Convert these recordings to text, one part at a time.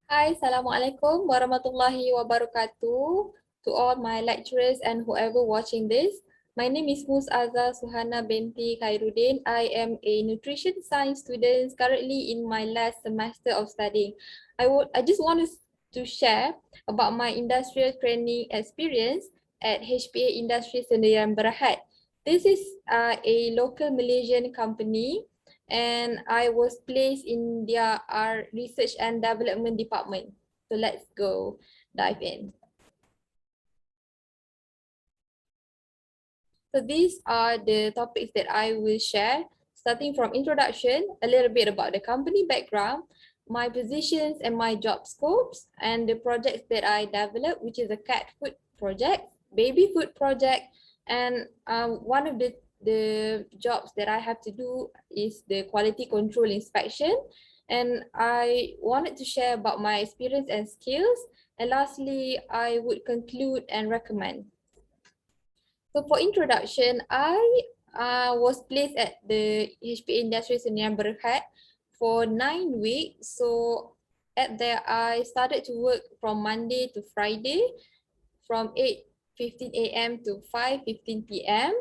Hi, Assalamualaikum warahmatullahi wabarakatuh to all my lecturers and whoever watching this. My name is Mus'aza Suhana binti Khairuddin. I am a nutrition science student currently in my last semester of studying. I just want to share about my industrial training experience at HPA Industries Sdn. This is a local Malaysian company and I was placed in their research and development department. So let's go dive in. So these are the topics that I will share, starting from introduction, a little bit about the company background, my positions and my job scopes, and the projects that I developed, which is a cat food project, baby food project, and one of the jobs that I have to do is the quality control inspection. And I wanted to share about my experience and skills. And lastly, I would conclude and recommend. So for introduction, I was placed at the HPA Industries Sdn for 9 weeks. So at there, I started to work from Monday to Friday from 8:15 a.m. to 5:15 p.m.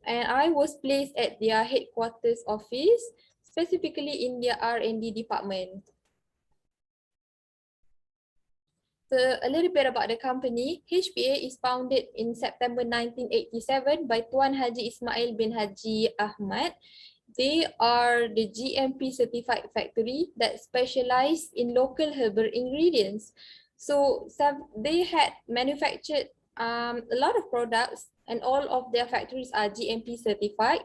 And I was placed at their headquarters office, specifically in their R&D department. So a little bit about the company. HPA is founded in September 1987 by Tuan Haji Ismail bin Haji Ahmad. They are the GMP certified factory that specialize in local herbal ingredients. So they had manufactured a lot of products and all of their factories are GMP certified,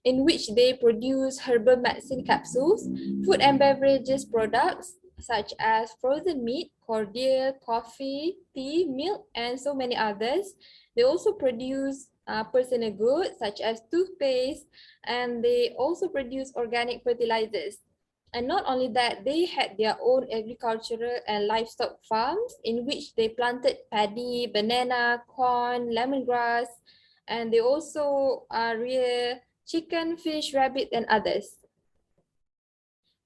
in which they produce herbal medicine capsules, food and beverages products, such as frozen meat, cordial, coffee, tea, milk, and so many others. They also produce personal goods such as toothpaste, and they also produce organic fertilizers. And not only that, they had their own agricultural and livestock farms in which they planted paddy, banana, corn, lemongrass, and they also rear chicken, fish, rabbit, and others.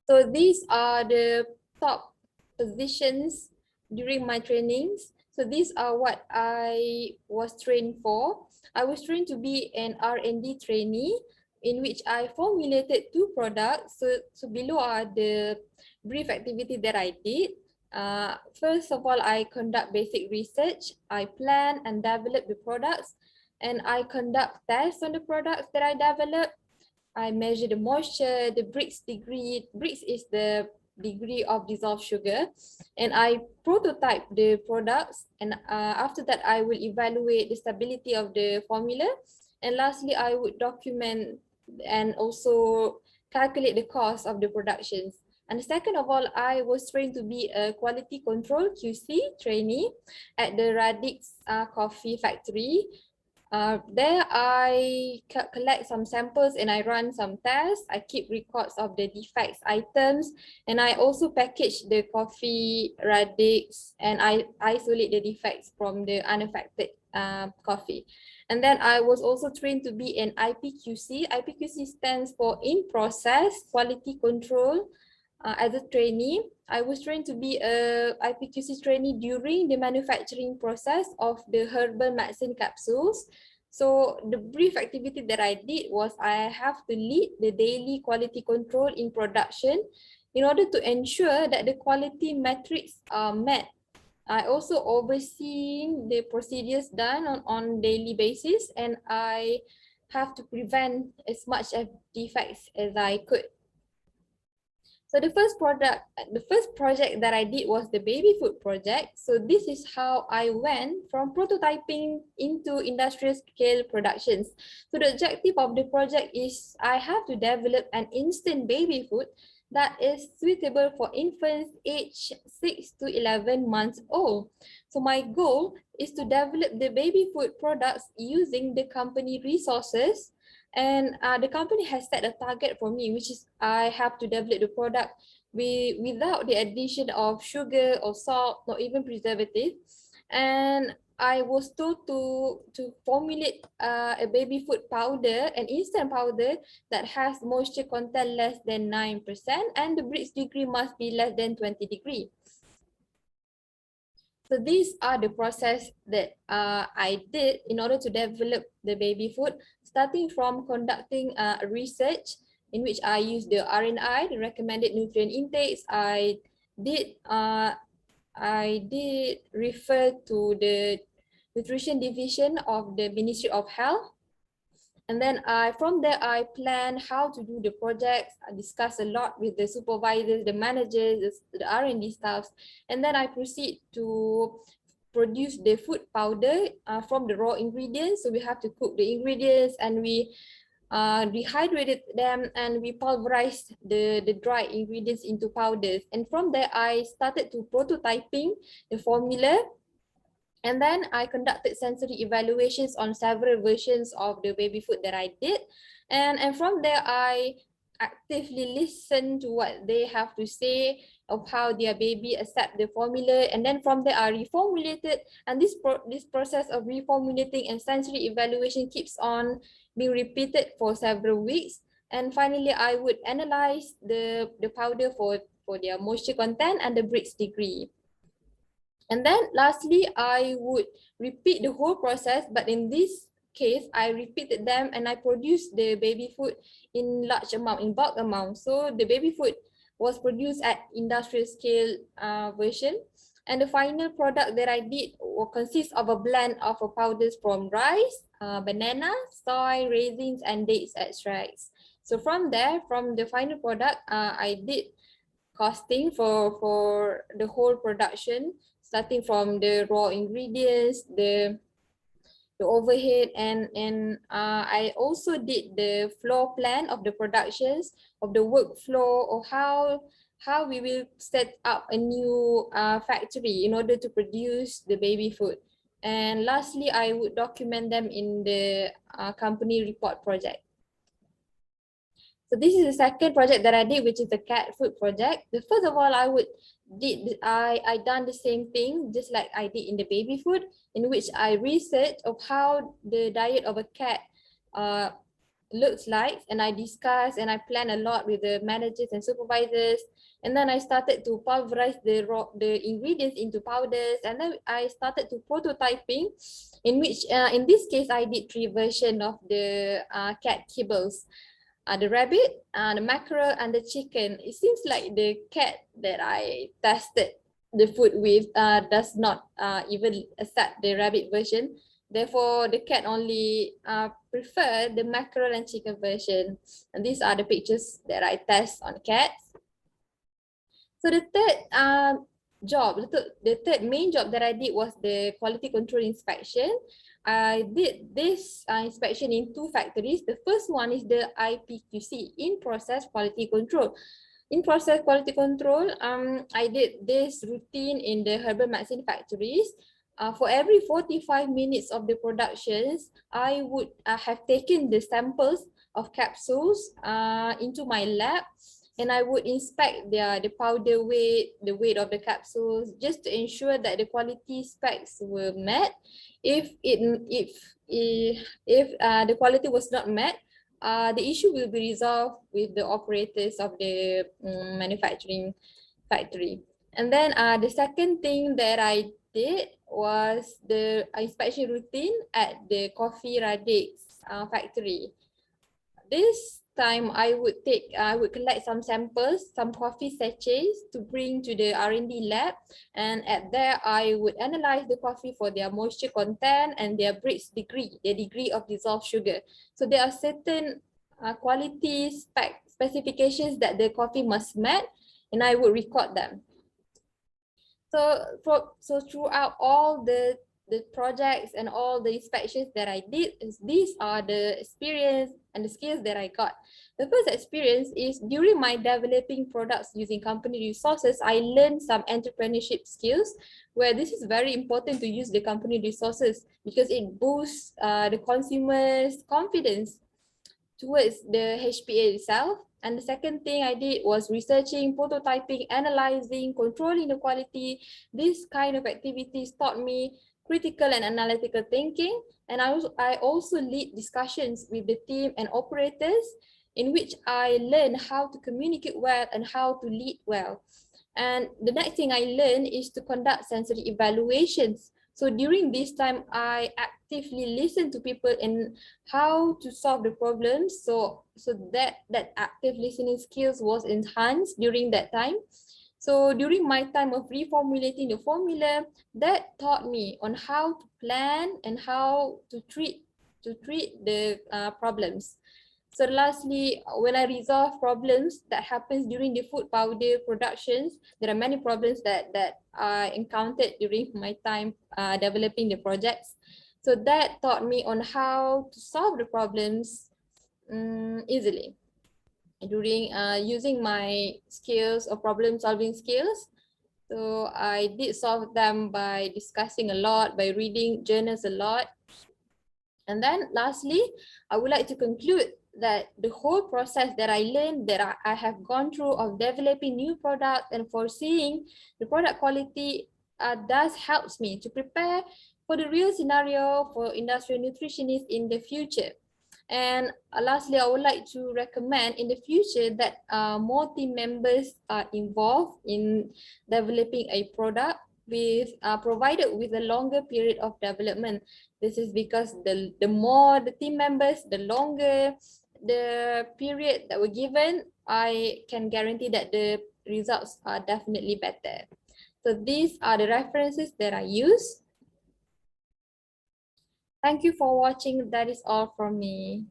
So these are the top positions during my trainings. So these are what I was trained for. I was trained to be an R&D trainee in which I formulated 2 products. So below are the brief activity that I did. First of all, I conduct basic research. I plan and develop the products, and I conduct tests on the products that I develop. I measure the moisture, the Brix degree. Brix is the degree of dissolved sugar. And I prototype the products. And after that, I will evaluate the stability of the formula. And lastly, I would document and also calculate the cost of the productions. And second of all, I was trained to be a quality control QC trainee at the Radix coffee factory. There I collect some samples and I run some tests. I keep records of the defects items, and I also package the coffee radix and I isolate the defects from the unaffected coffee. And then I was also trained to be an IPQC. IPQC stands for in process quality control. As a trainee, I was trained to be a IPQC trainee during the manufacturing process of the herbal medicine capsules. So the brief activity that I did was I have to lead the daily quality control in production in order to ensure that the quality metrics are met. I also oversee the procedures done on daily basis, and I have to prevent as much of defects as I could. So the first project that I did was the baby food project. So this is how I went from prototyping into industrial scale productions. So the objective of the project is I have to develop an instant baby food that is suitable for infants aged 6 to 11 months old. So my goal is to develop the baby food products using the company resources, and the company has set a target for me, which is I have to develop the product without the addition of sugar or salt, or even preservative. And I was told to formulate a baby food powder, an instant powder that has moisture content less than 9%, and the Brix degree must be less than 20 degrees. So these are the process that I did in order to develop the baby food, starting from conducting research in which I used the RNI, the recommended nutrient intakes. Did uh, I did refer to the nutrition division of the Ministry of Health. And then from there, I plan how to do the projects. I discuss a lot with the supervisors, the managers, the R&D staffs. And then I proceed to produce the food powder from the raw ingredients. So we have to cook the ingredients and we dehydrated them and we pulverized the dry ingredients into powders. And from there, I started to prototyping the formula. And then I conducted sensory evaluations on several versions of the baby food that I did. And from there, I actively listened to what they have to say of how their baby accept the formula. And then from there, I reformulated. And this process of reformulating and sensory evaluation keeps on being repeated for several weeks. And finally, I would analyze the powder for their moisture content and the Brix degree. And then lastly, I would repeat the whole process, but in this case, I repeated them and I produced the baby food in large amount, in bulk amount. So the baby food was produced at industrial scale version. And the final product that I did will consist of a blend of powders from rice, banana, soy, raisins, and dates extracts. So from there, from the final product, I did costing for the whole production, starting from the raw ingredients, the overhead, and I also did the floor plan of the productions, of the workflow, or how we will set up a new factory in order to produce the baby food. And lastly, I would document them in the company report project. So this is the second project that I did, which is the cat food project. The first of all, I done the same thing just like I did in the baby food, in which I researched of how the diet of a cat looks like, and I discussed and I plan a lot with the managers and supervisors. And then I started to pulverize the ingredients into powders, and then I started to prototyping, in which in this case I did 3 versions of the cat kibbles. The rabbit, the mackerel, and the chicken. It seems like the cat that I tested the food with does not even accept the rabbit version. Therefore, the cat only prefer the mackerel and chicken version. And these are the pictures that I test on cats. So the third the third main job that I did was the quality control inspection. I did this inspection in 2 factories. The first one is the IPQC, in process quality control. In process quality control, I did this routine in the herbal medicine factories. For every 45 minutes of the productions, I would have taken the samples of capsules into my lab, and I would inspect the powder weight, the weight of the capsules, just to ensure that the quality specs were met. If the quality was not met, the issue will be resolved with the operators of the manufacturing factory. And then the second thing that I did was the inspection routine at the coffee radix factory. This time I would collect some samples, some coffee sachets to bring to the R&D lab, and at there I would analyze the coffee for their moisture content and their Brix degree, their degree of dissolved sugar. So there are certain quality specifications that the coffee must meet, and I would record them. So throughout all the projects and all the inspections that I did, these are the experience and the skills that I got. The first experience is during my developing products using company resources, I learned some entrepreneurship skills, where this is very important to use the company resources because it boosts the consumer's confidence towards the HPA itself. And the second thing I did was researching, prototyping, analyzing, controlling the quality. This kind of activities taught me critical and analytical thinking. And I also lead discussions with the team and operators, in which I learned how to communicate well and how to lead well. And the next thing I learned is to conduct sensory evaluations. So during this time, I actively listen to people and how to solve the problems. So that active listening skills was enhanced during that time. So during my time of reformulating the formula, that taught me on how to plan and how to treat the problems. So lastly, when I resolve problems that happens during the food powder productions, there are many problems that I encountered during my time developing the projects. So that taught me on how to solve the problems easily during using my skills or problem solving skills. So I did solve them by discussing a lot, by reading journals a lot. And then lastly, I would like to conclude that the whole process that I learned, that I have gone through of developing new products and foreseeing the product quality does helps me to prepare for the real scenario for industrial nutritionists in the future. And lastly, I would like to recommend in the future that more team members are involved in developing a product with provided with a longer period of development. This is because the more the team members, the longer the period that were given, I can guarantee that the results are definitely better. So these are the references that I use. Thank you for watching. That is all from me.